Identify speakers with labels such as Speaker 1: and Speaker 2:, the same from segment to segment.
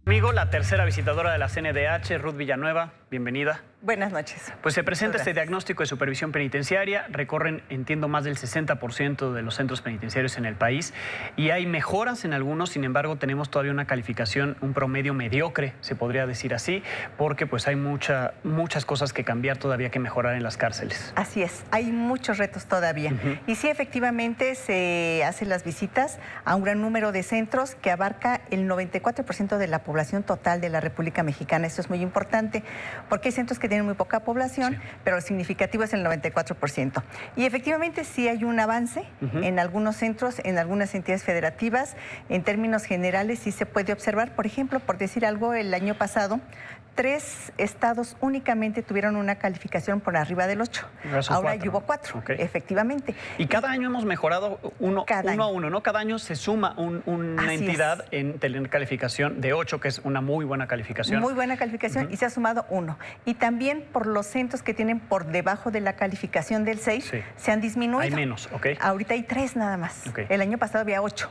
Speaker 1: Conmigo, la tercera visitadora de la CNDH, Ruth Villanueva. Bienvenida.
Speaker 2: Buenas noches.
Speaker 1: Pues se presenta este diagnóstico de supervisión penitenciaria. Recorren, entiendo, más del 60% de los centros penitenciarios en el país. Y hay mejoras en algunos, sin embargo, tenemos todavía una calificación, un promedio mediocre, se podría decir así, porque pues hay muchas cosas que cambiar, todavía que mejorar en las cárceles.
Speaker 2: Así es, hay muchos retos todavía. Y sí, efectivamente, se hacen las visitas a un gran número de centros que abarca el 94% de la población total de la República Mexicana. Esto es muy importante, porque hay centros que tienen muy poca población, sí, pero lo significativo es el 94%. Y efectivamente sí hay un avance en algunos centros, en algunas entidades federativas. En términos generales sí se puede observar, por ejemplo, por decir algo, el año pasado, 3 estados únicamente tuvieron una calificación por arriba del 8. Ahora ya hubo 4, efectivamente.
Speaker 1: Y cada año hemos mejorado uno a uno, ¿no? Cada año se suma una entidad en tener calificación de 8, que es una muy buena calificación.
Speaker 2: Muy buena calificación, y se ha sumado 1. Y también por los centros que tienen por debajo de la calificación del 6, se han disminuido.
Speaker 1: Hay menos,
Speaker 2: Ahorita hay 3 nada más. El año pasado había 8.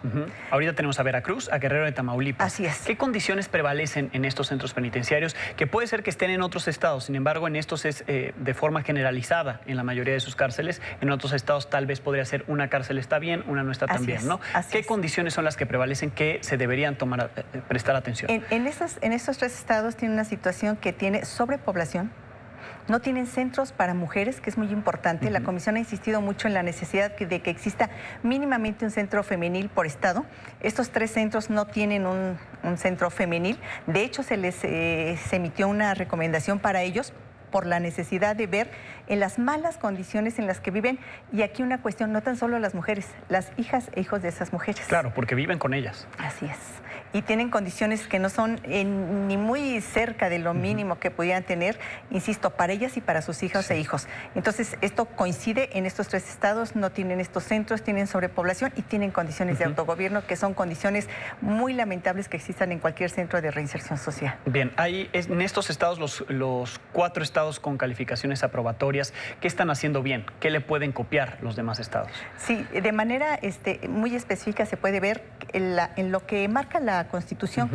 Speaker 1: Ahorita tenemos a Veracruz, a Guerrero de Tamaulipas.
Speaker 2: Así es.
Speaker 1: ¿Qué condiciones prevalecen en estos centros penitenciarios? Que puede ser que estén en otros estados, sin embargo, en estos es de forma generalizada en la mayoría de sus cárceles. En otros estados tal vez podría ser una cárcel está bien, una no está tan bien, ¿no? ¿Qué condiciones son las que prevalecen que se deberían prestar atención?
Speaker 2: En estos 3 estados tiene una situación que tiene sobrepoblación. No tienen centros para mujeres, que es muy importante. La Comisión ha insistido mucho en la necesidad de que exista mínimamente un centro femenil por estado. Estos 3 centros no tienen un centro femenil. De hecho, se emitió una recomendación para ellos por la necesidad de ver en las malas condiciones en las que viven. Y aquí una cuestión, no tan solo las mujeres, las hijas e hijos de esas mujeres.
Speaker 1: Claro, porque viven con ellas.
Speaker 2: Así es. Y tienen condiciones que no son ni muy cerca de lo mínimo que pudieran tener, insisto, para ellas y para sus hijas e hijos. Entonces, esto coincide en estos 3 estados, no tienen estos centros, tienen sobrepoblación y tienen condiciones de autogobierno, que son condiciones muy lamentables que existan en cualquier centro de reinserción social.
Speaker 1: Bien, en estos estados, los 4 estados con calificaciones aprobatorias, ¿qué están haciendo bien? ¿Qué le pueden copiar los demás estados?
Speaker 2: Sí, de manera muy específica se puede ver en lo que marca la Constitución,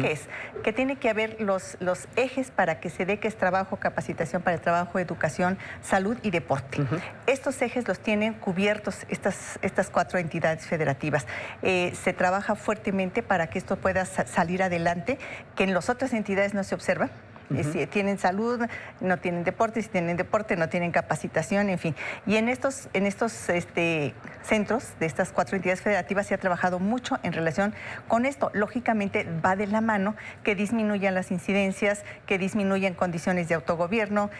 Speaker 2: que tiene que haber los ejes para que se dé, que es trabajo, capacitación para el trabajo, educación, salud y deporte. Estos ejes los tienen cubiertos estas 4 entidades federativas. Se trabaja fuertemente para que esto pueda salir adelante, que en las otras entidades no se observa. Si tienen salud, no tienen deporte; si tienen deporte, no tienen capacitación, en fin. Y en estos centros de estas 4 entidades federativas se ha trabajado mucho en relación con esto. Lógicamente va de la mano que disminuyan las incidencias, que disminuyan condiciones de autogobierno.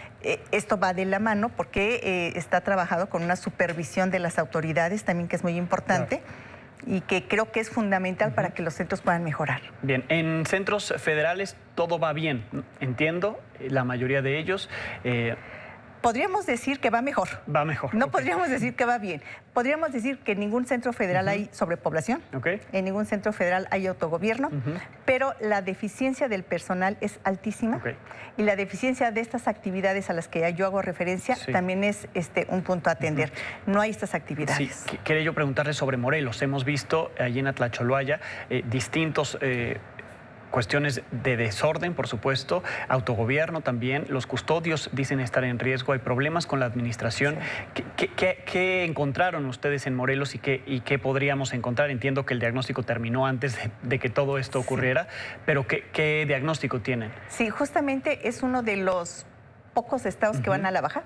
Speaker 2: Esto va de la mano porque está trabajado con una supervisión de las autoridades también, que es muy importante. Claro. Y que creo que es fundamental para que los centros puedan mejorar.
Speaker 1: Bien, en centros federales todo va bien, entiendo, la mayoría de ellos.
Speaker 2: Podríamos decir que va mejor.
Speaker 1: Va mejor.
Speaker 2: No podríamos decir que va bien. Podríamos decir que en ningún centro federal hay sobrepoblación, en ningún centro federal hay autogobierno, pero la deficiencia del personal es altísima y la deficiencia de estas actividades a las que yo hago referencia también es un punto a atender. No hay estas actividades.
Speaker 1: Sí, quería yo preguntarle sobre Morelos. Hemos visto allí en Atlacholoaya distintos cuestiones de desorden, por supuesto, autogobierno también. Los custodios dicen estar en riesgo, hay problemas con la administración. ¿Qué encontraron ustedes en Morelos y qué podríamos encontrar? Entiendo que el diagnóstico terminó antes de que todo esto ocurriera, pero ¿qué diagnóstico tienen?
Speaker 2: Sí, justamente es uno de los pocos estados que van a la baja,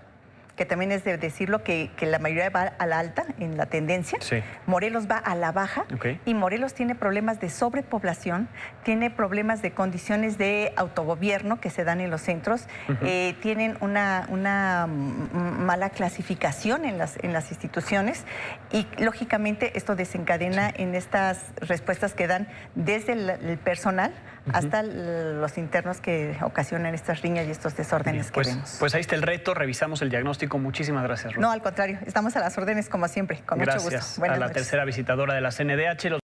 Speaker 2: que también es de decirlo que la mayoría va a la alta en la tendencia. Morelos va a la baja y Morelos tiene problemas de sobrepoblación, tiene problemas de condiciones de autogobierno que se dan en los centros, tienen una mala clasificación en las instituciones y lógicamente esto desencadena en estas respuestas que dan desde el personal hasta los internos que ocasionan estas riñas y estos desórdenes que vemos.
Speaker 1: Pues ahí está el reto, revisamos el diagnóstico. Muchísimas gracias, Ruth.
Speaker 2: No, al contrario, estamos a las órdenes como siempre, con mucho gusto.
Speaker 1: Gracias a la tercera visitadora de la CNDH.